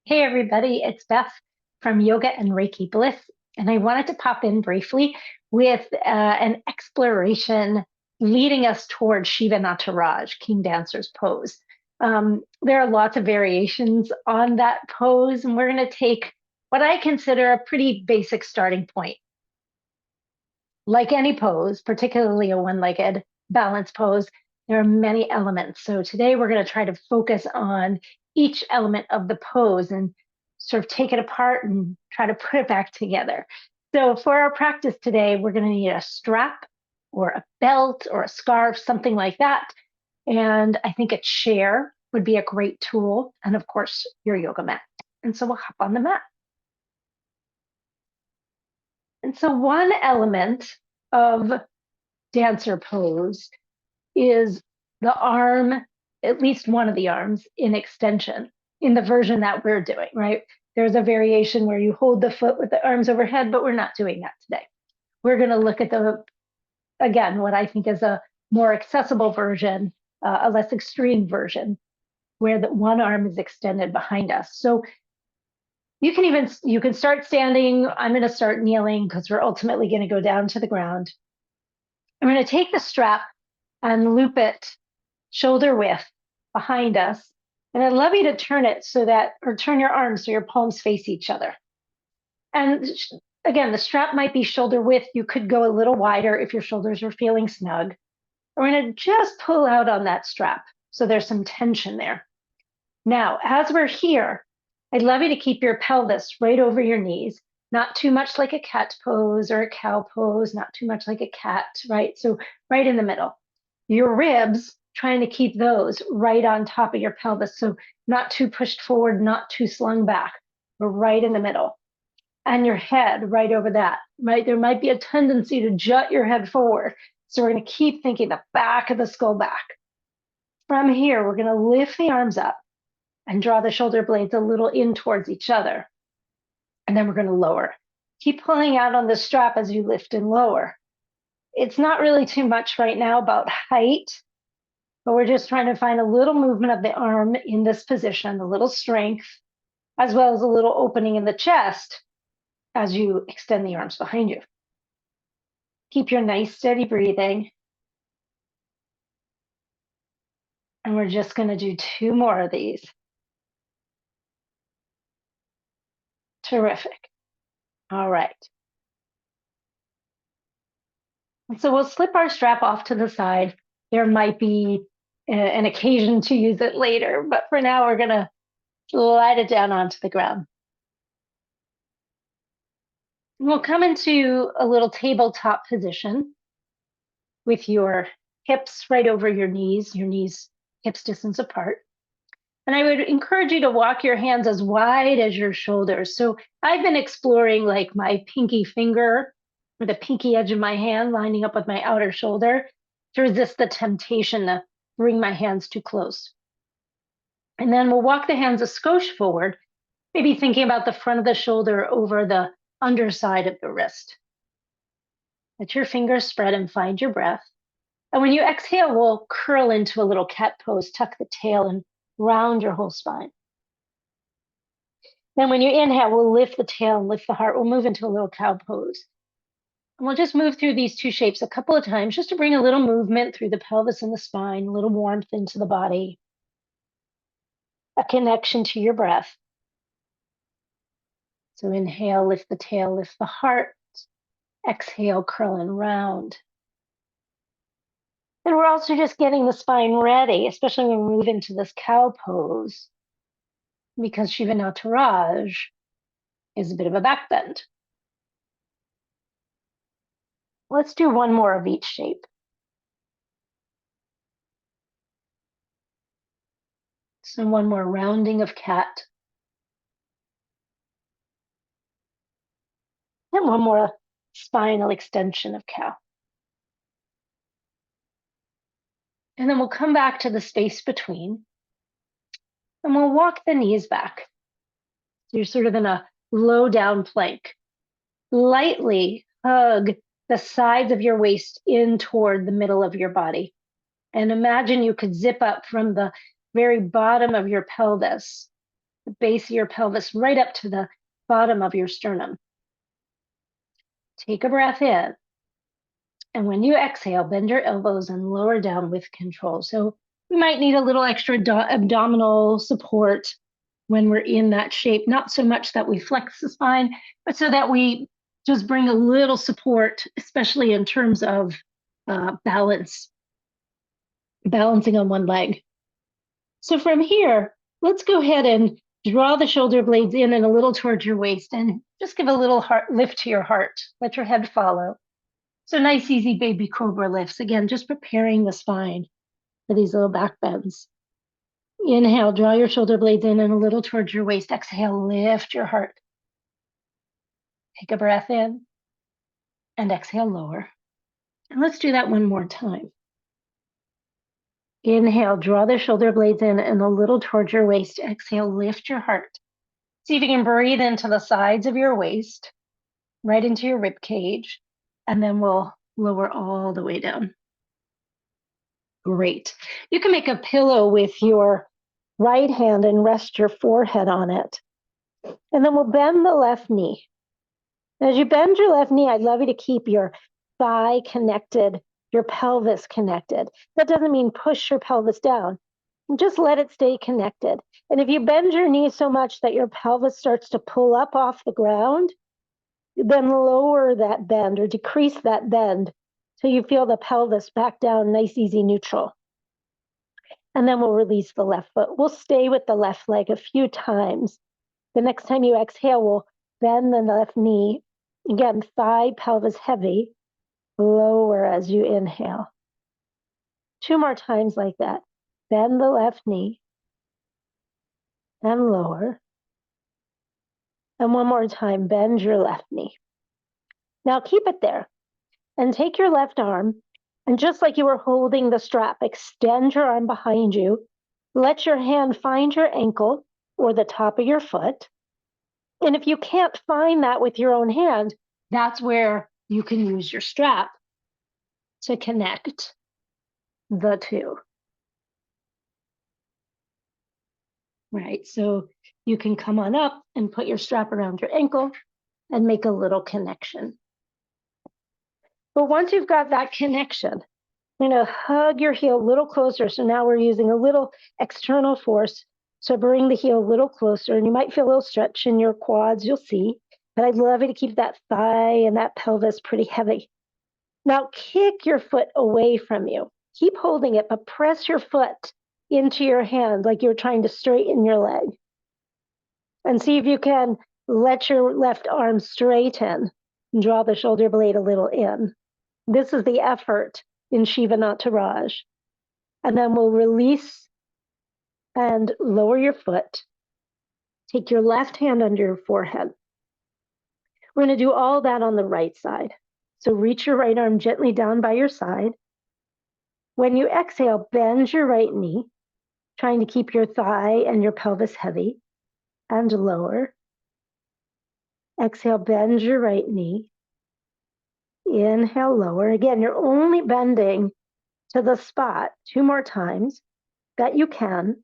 Hey everybody, it's Beth from Yoga and Reiki Bliss, and I wanted to pop in briefly with an exploration leading us towards Shiva Natraj, King Dancer's pose. There are lots of variations on that pose, and we're going to take what I consider a pretty basic starting point. Like any pose, particularly a one-legged balance pose, there are many elements. So today we're going to try to focus on each element of the pose and sort of take it apart and try to put it back together. So for our practice today, we're going to need a strap or a belt or a scarf, something like that. And I think a chair would be a great tool. And of course, your yoga mat. And so we'll hop on the mat. And so one element of dancer pose is the arm, at least one of the arms, in extension in the version that we're doing, right? There's a variation where you hold the foot with the arms overhead, but we're not doing that today. We're going to look at again, what I think is a more accessible version, a less extreme version, where the one arm is extended behind us. So you can start standing. I'm going to start kneeling because we're ultimately going to go down to the ground. I'm going to take the strap and loop it shoulder width behind us. And I'd love you to turn it or turn your arms so your palms face each other. And again, the strap might be shoulder width. You could go a little wider if your shoulders are feeling snug. We're going to just pull out on that strap so there's some tension there. Now, as we're here, I'd love you to keep your pelvis right over your knees, not too much like a cat pose or a cow pose, not too much like a cat, right? So right in the middle. Your ribs, trying to keep those right on top of your pelvis. So not too pushed forward, not too slung back, but right in the middle. And your head right over that, right? There might be a tendency to jut your head forward. So we're going to keep thinking the back of the skull back. From here, we're going to lift the arms up and draw the shoulder blades a little in towards each other. And then we're going to lower. Keep pulling out on the strap as you lift and lower. It's not really too much right now about height, but we're just trying to find a little movement of the arm in this position, a little strength, as well as a little opening in the chest as you extend the arms behind you. Keep your nice steady breathing. And we're just going to do 2 more of these. Terrific. All right. And so we'll slip our strap off to the side. There might be an occasion to use it later, but for now, we're going to slide it down onto the ground. We'll come into a little tabletop position with your hips right over your knees hips distance apart. And I would encourage you to walk your hands as wide as your shoulders. So I've been exploring like my pinky finger or the pinky edge of my hand lining up with my outer shoulder to resist the temptation to bring my hands too close. And then we'll walk the hands a skosh forward, maybe thinking about the front of the shoulder over the underside of the wrist. Let your fingers spread and find your breath. And when you exhale, we'll curl into a little cat pose, tuck the tail and round your whole spine. Then when you inhale, we'll lift the tail and lift the heart. We'll move into a little cow pose. And we'll just move through these 2 shapes a couple of times just to bring a little movement through the pelvis and the spine, a little warmth into the body, a connection to your breath. So inhale, lift the tail, lift the heart. Exhale, curl and round. And we're also just getting the spine ready, especially when we move into this cow pose, because Shiva Natraj is a bit of a back bend. Let's do 1 more of each shape. So 1 more rounding of cat. And 1 more spinal extension of cow. And then we'll come back to the space between. And we'll walk the knees back. So you're sort of in a low down plank. Lightly hug the sides of your waist in toward the middle of your body. And imagine you could zip up from the very bottom of your pelvis the base of your pelvis right up to the bottom of your sternum. Take a breath in. And when you exhale, bend your elbows and lower down with control. So we might need a little extra abdominal support when we're in that shape, not so much that we flex the spine, but so that we just bring a little support, especially in terms of balancing on one leg. So from here, let's go ahead and draw the shoulder blades in and a little towards your waist, and just give a little heart lift to your heart. Let your head follow. So nice, easy baby cobra lifts. Again, just preparing the spine for these little back bends. Inhale, draw your shoulder blades in and a little towards your waist. Exhale, lift your heart. Take a breath in and exhale, lower. And let's do that one more time. Inhale, draw the shoulder blades in and a little towards your waist. Exhale, lift your heart. See if you can breathe into the sides of your waist, right into your rib cage, and then we'll lower all the way down. Great. You can make a pillow with your right hand and rest your forehead on it. And then we'll bend the left knee. As you bend your left knee, I'd love you to keep your thigh connected, your pelvis connected. That doesn't mean push your pelvis down. Just let it stay connected. And if you bend your knee so much that your pelvis starts to pull up off the ground, then lower that bend or decrease that bend till you feel the pelvis back down, nice, easy, neutral. And then we'll release the left foot. We'll stay with the left leg a few times. The next time you exhale, we'll bend the left knee. Again, thigh, pelvis heavy. Lower as you inhale. 2 more times like that. Bend the left knee and lower. And 1 more time, bend your left knee. Now keep it there and take your left arm, and just like you were holding the strap, extend your arm behind you. Let your hand find your ankle or the top of your foot. And if you can't find that with your own hand, that's where you can use your strap to connect the two. Right, so you can come on up and put your strap around your ankle and make a little connection. But once you've got that connection, you're going to hug your heel a little closer. So now we're using a little external force to bring the heel a little closer. And you might feel a little stretch in your quads, you'll see. But I'd love you to keep that thigh and that pelvis pretty heavy. Now kick your foot away from you. Keep holding it, but press your foot into your hand like you're trying to straighten your leg. And see if you can let your left arm straighten and draw the shoulder blade a little in. This is the effort in Shiva Natraj. And then we'll release and lower your foot. Take your left hand under your forehead. We're going to do all that on the right side. So reach your right arm gently down by your side. When you exhale, bend your right knee, trying to keep your thigh and your pelvis heavy, and lower. Exhale, bend your right knee. Inhale, lower. Again, you're only bending to the spot 2 more times that you can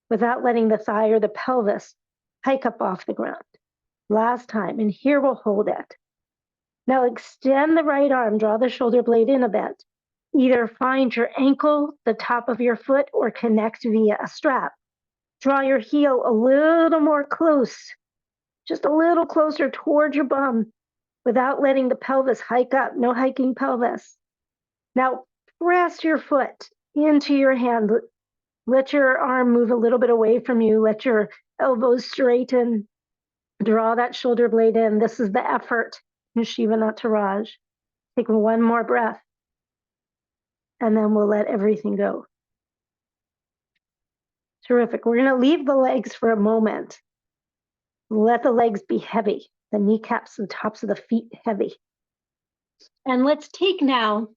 without letting the thigh or the pelvis hike up off the ground. Last time, and here we'll hold it. Now extend the right arm, draw the shoulder blade in a bit. Either find your ankle, the top of your foot, or connect via a strap. Draw your heel a little more close, just a little closer toward your bum without letting the pelvis hike up, no hiking pelvis. Now press your foot into your hand. Let your arm move a little bit away from you. Let your elbows straighten. Draw that shoulder blade in. This is the effort in Shiva Natraj. Take 1 more breath, and then we'll let everything go. Terrific. We're going to leave the legs for a moment. Let the legs be heavy, the kneecaps and tops of the feet heavy. And let's take now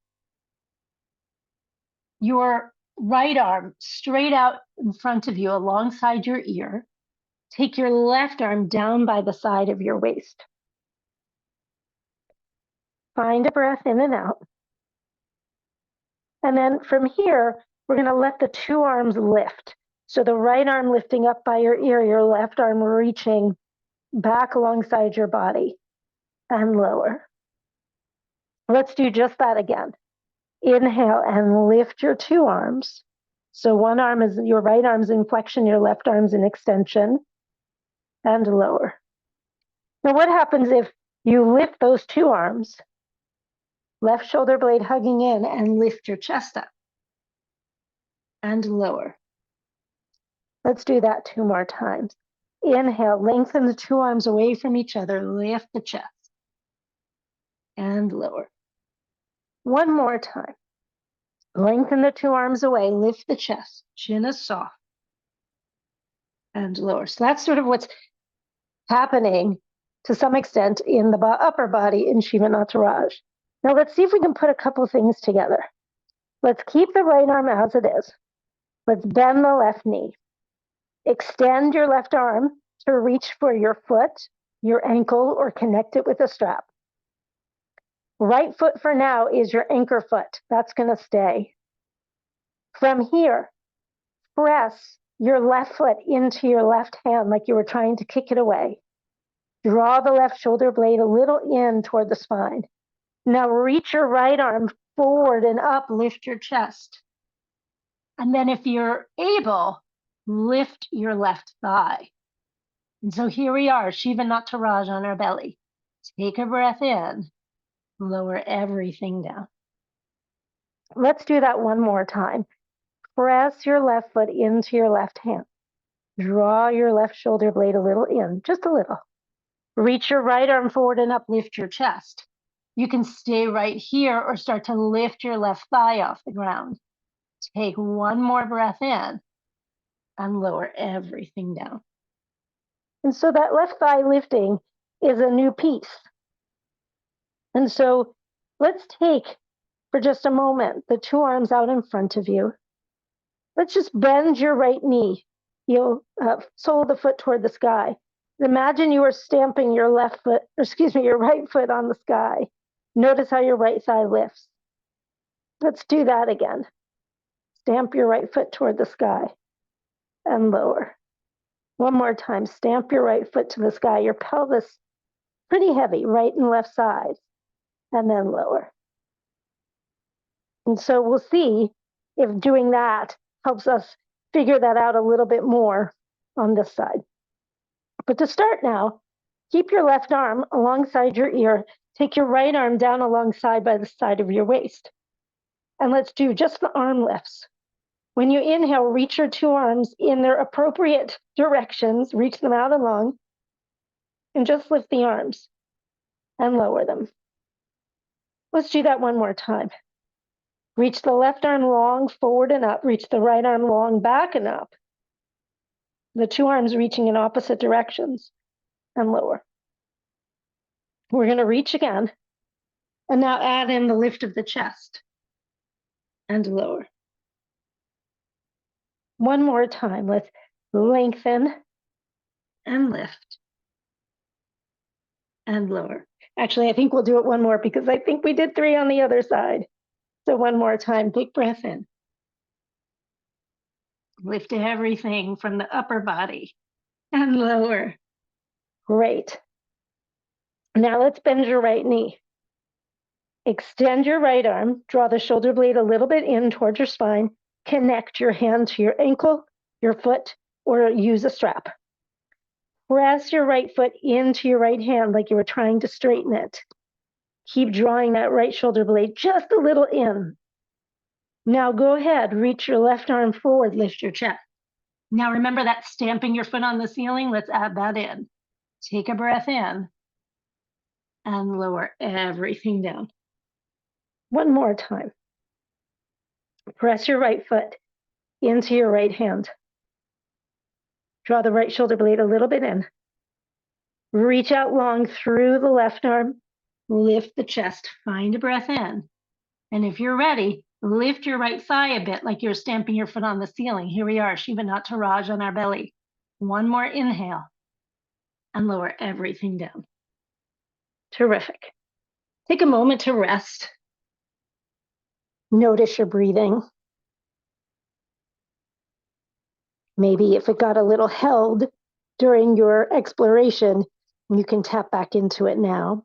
your right arm straight out in front of you alongside your ear. Take your left arm down by the side of your waist. Find a breath in and out. And then from here, we're going to let the 2 arms lift. So the right arm lifting up by your ear, your left arm reaching back alongside your body and lower. Let's do just that again. Inhale and lift your two arms. So one arm is, your right arm's in flexion, your left arm's in extension, and lower. Now what happens if you lift those two arms, left shoulder blade hugging in, and lift your chest up and lower? Let's do that two more times. Inhale, lengthen the two arms away from each other, lift the chest and lower. One more time. Lengthen the two arms away, lift the chest, chin is soft, and lower. So that's sort of what's happening to some extent in the upper body in Shiva Natraj. Now let's see if we can put a couple things together. Let's keep the right arm as it is. Let's bend the left knee. Extend your left arm to reach for your foot, your ankle, or connect it with a strap. Right foot for now is your anchor foot. That's going to stay. From here, press your left foot into your left hand like you were trying to kick it away. Draw the left shoulder blade a little in toward the spine. Now reach your right arm forward and up, lift your chest. And then if you're able, lift your left thigh. And so here we are, Shiva Natraj on our belly. Take a breath in, lower everything down. Let's do that one more time. Press your left foot into your left hand. Draw your left shoulder blade a little in, just a little. Reach your right arm forward and up, lift your chest. You can stay right here or start to lift your left thigh off the ground. Take one more breath in and lower everything down. And so that left thigh lifting is a new piece. And so let's take, for just a moment, the two arms out in front of you. Let's just bend your right knee, sole of the foot toward the sky. Imagine you are stamping your your right foot on the sky. Notice how your right thigh lifts. Let's do that again. Stamp your right foot toward the sky and lower. One more time, stamp your right foot to the sky. Your pelvis pretty heavy, right and left sides, and then lower. And so we'll see if doing that helps us figure that out a little bit more on this side. But to start now, keep your left arm alongside your ear. Take your right arm down alongside by the side of your waist. And let's do just the arm lifts. When you inhale, reach your two arms in their appropriate directions, reach them out and long, and just lift the arms and lower them. Let's do that one more time. Reach the left arm long forward and up, reach the right arm long back and up. The two arms reaching in opposite directions and lower. We're going to reach again, and now add in the lift of the chest and lower. One more time, let's lengthen and lift and lower. Actually, I think we'll do it one more because I think we did 3 on the other side. So one more time, big breath in. Lift everything from the upper body and lower. Great. Now let's bend your right knee. Extend your right arm, draw the shoulder blade a little bit in towards your spine, connect your hand to your ankle, your foot, or use a strap. Press your right foot into your right hand like you were trying to straighten it. Keep drawing that right shoulder blade just a little in. Now go ahead, reach your left arm forward, lift your chest. Now remember that stamping your foot on the ceiling? Let's add that in. Take a breath in and lower everything down. One more time. Press your right foot into your right hand. Draw the right shoulder blade a little bit in. Reach out long through the left arm. Lift the chest. Find a breath in. And if you're ready, lift your right thigh a bit like you're stamping your foot on the ceiling. Here we are, Shiva Natraj on our belly. One more inhale and lower everything down. Terrific. Take a moment to rest. Notice your breathing. Maybe if it got a little held during your exploration, you can tap back into it now.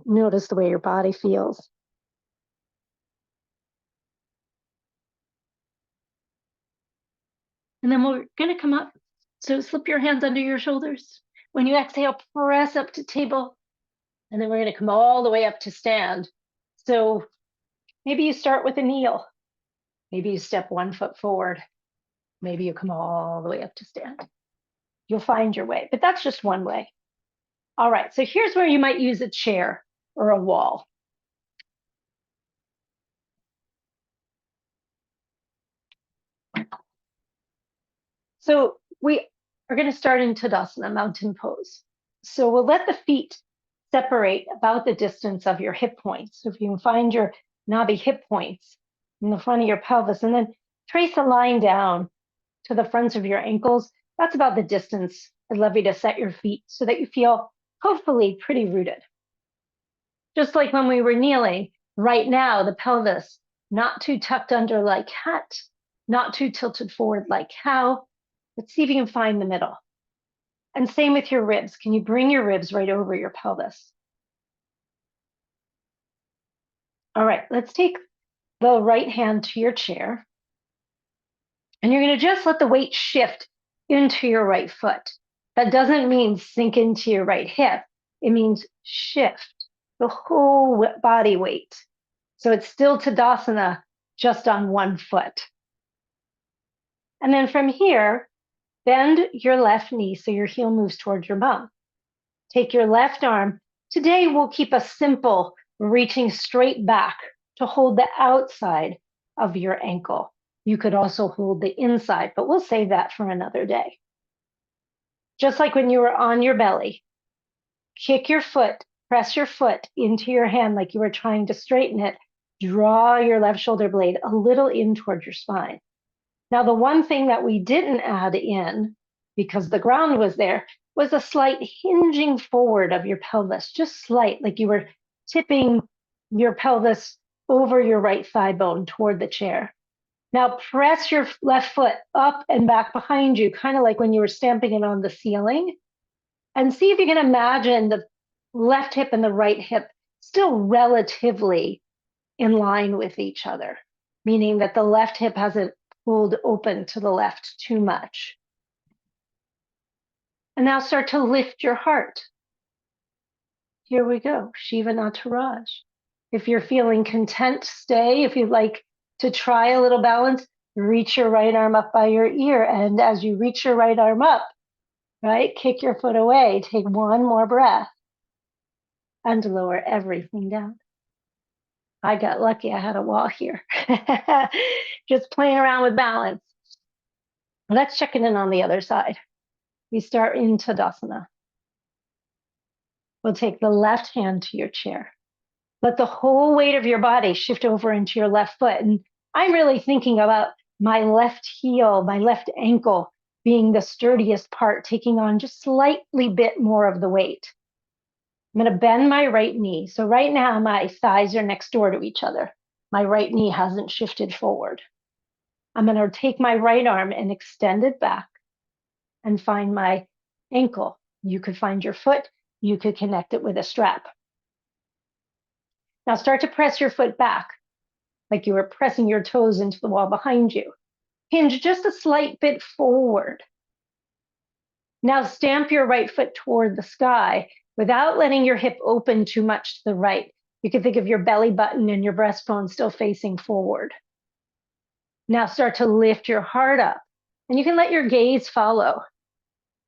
Notice the way your body feels. And then we're going to come up. So slip your hands under your shoulders. When you exhale, press up to table. And then we're going to come all the way up to stand. So maybe you start with a kneel. Maybe you step 1 foot forward. Maybe you come all the way up to stand. You'll find your way, but that's just one way. All right, so here's where you might use a chair or a wall. So we are going to start in Tadasana, mountain pose. So we'll let the feet separate about the distance of your hip points. So if you can find your knobby hip points in the front of your pelvis, and then trace a line down to the fronts of your ankles, that's about the distance I'd love you to set your feet so that you feel hopefully pretty rooted. Just like when we were kneeling, right now, the pelvis, not too tucked under like cat, not too tilted forward like cow. Let's see if you can find the middle. And same with your ribs. Can you bring your ribs right over your pelvis? All right, let's take the right hand to your chair. And you're going to just let the weight shift into your right foot. That doesn't mean sink into your right hip. It means shift the whole body weight. So it's still Tadasana, just on 1 foot. And then from here, bend your left knee so your heel moves towards your bum. Take your left arm. Today we'll keep a simple reaching straight back to hold the outside of your ankle. You could also hold the inside, but we'll save that for another day. Just like when you were on your belly, kick your foot, press your foot into your hand like you were trying to straighten it. Draw your left shoulder blade a little in towards your spine. Now, the one thing that we didn't add in, because the ground was there, was a slight hinging forward of your pelvis, just slight, like you were tipping your pelvis over your right thigh bone toward the chair. Now, press your left foot up and back behind you, kind of like when you were stamping it on the ceiling. And see if you can imagine the left hip and the right hip still relatively in line with each other, meaning that the left hip hasn't pulled open to the left too much. And now start to lift your heart. Here we go, Shiva Natraj. If you're feeling content, stay. If you'd like to try a little balance, reach your right arm up by your ear. And as you reach your right arm up, right, kick your foot away. Take one more breath and lower everything down. I got lucky. I had a wall here. Just playing around with balance. Let's check it in on the other side. We start in Tadasana. We'll take the left hand to your chair. Let the whole weight of your body shift over into your left foot. And I'm really thinking about my left heel, my left ankle being the sturdiest part, taking on just slightly bit more of the weight. I'm going to bend my right knee. So right now, my thighs are next door to each other. My right knee hasn't shifted forward. I'm going to take my right arm and extend it back and find my ankle. You could find your foot. You could connect it with a strap. Now start to press your foot back like you were pressing your toes into the wall behind you. Hinge just a slight bit forward. Now stamp your right foot toward the sky without letting your hip open too much to the right. You can think of your belly button and your breastbone still facing forward. Now start to lift your heart up, and you can let your gaze follow.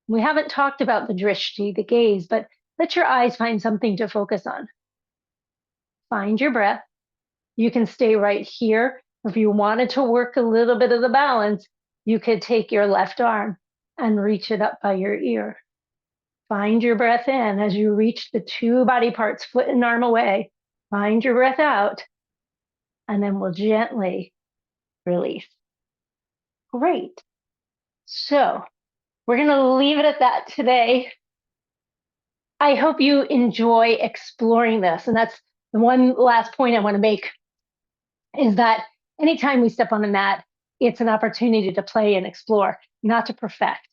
We haven't talked about the drishti, the gaze, but let your eyes find something to focus on. Find your breath. You can stay right here. If you wanted to work a little bit of the balance, you could take your left arm and reach it up by your ear. Find your breath in as you reach the two body parts, foot and arm away. Find your breath out, and then we'll gently release. Great. So we're going to leave it at that today. I hope you enjoy exploring this. And that's the one last point I want to make, is that anytime we step on the mat, it's an opportunity to play and explore, not to perfect.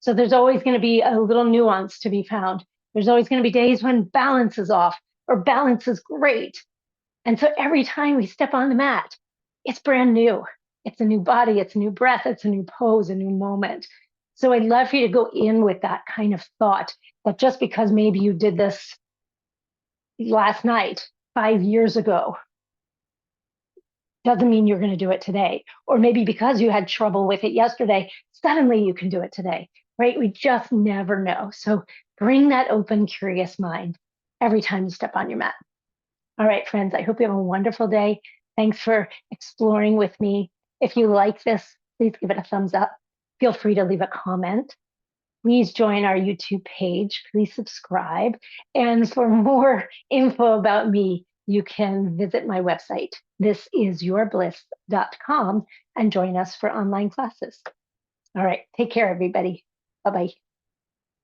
So there's always going to be a little nuance to be found. There's always going to be days when balance is off or balance is great. And so every time we step on the mat, it's brand new. It's a new body, it's a new breath, it's a new pose, a new moment. So I'd love for you to go in with that kind of thought that just because maybe you did this last night, 5 years ago, doesn't mean you're going to do it today. Or maybe because you had trouble with it yesterday, suddenly you can do it today, right? We just never know. So bring that open, curious mind every time you step on your mat. All right, friends, I hope you have a wonderful day. Thanks for exploring with me. If you like this, please give it a thumbs up. Feel free to leave a comment. Please join our YouTube page. Please subscribe. And for more info about me, you can visit my website, thisisyourbliss.com, and join us for online classes. All right, take care, everybody. Bye-bye.